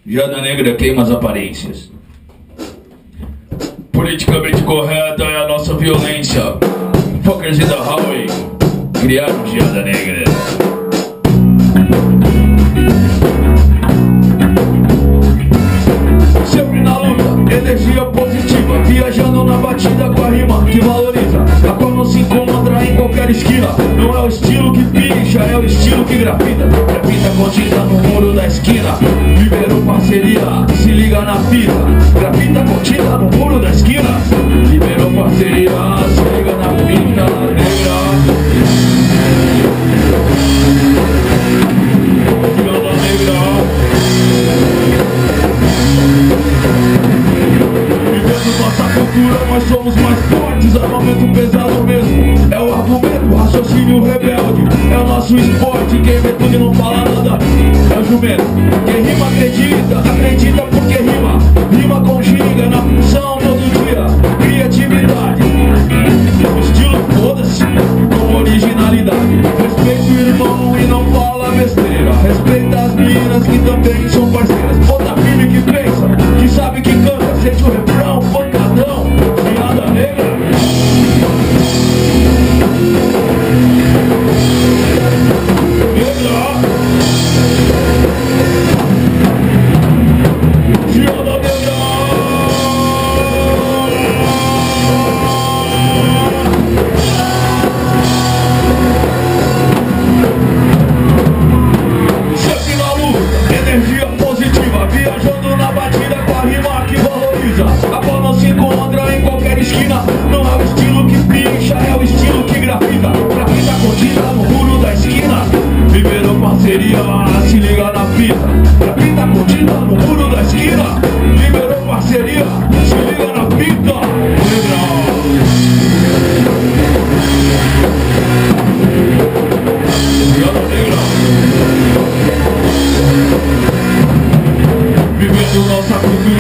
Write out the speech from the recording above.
Viada negra queima as aparências. Politicamente correta é a nossa violência. Fuckers in the highway criaram Viada negra. Sempre na luta, energia positiva, viajando na batida com a rima que valoriza, a qual não se encontra em qualquer esquina. Não é o estilo que pincha, é o estilo que grafita. Grafita com tinta no muro da esquina. Liberou parceria, se liga na fita. Grafita com tinta no muro da esquina. Liberou parceria, se liga na fita negra. Viada negra. Vivendo nossa cultura, nós somos mais fortes. Armamento pesado mesmo, é o argumento, raciocínio rebelde. É o nosso esporte, quem vê tudo e não fala nada é o jumento. Quem rima acredita, acredita porque rima. Rima com ginga, na função todo dia. Criatividade, estilo foda-se, com originalidade. Respeita o irmão e não fala besteira. Respeita as meninas que também são parceiras. Outra filha que pensa, que sabe que canta. Sente o refrão, pancadão, Viada negra. A qual não se encontra em qualquer esquina. Não é o estilo que pincha, é o estilo que grafita. Grafita contida no muro da esquina. Liberou parceria, se liga na fita. Grafita contida no muro da esquina. Liberou parceria, se liga na fita. Viada negra. Vivendo nossa cultura.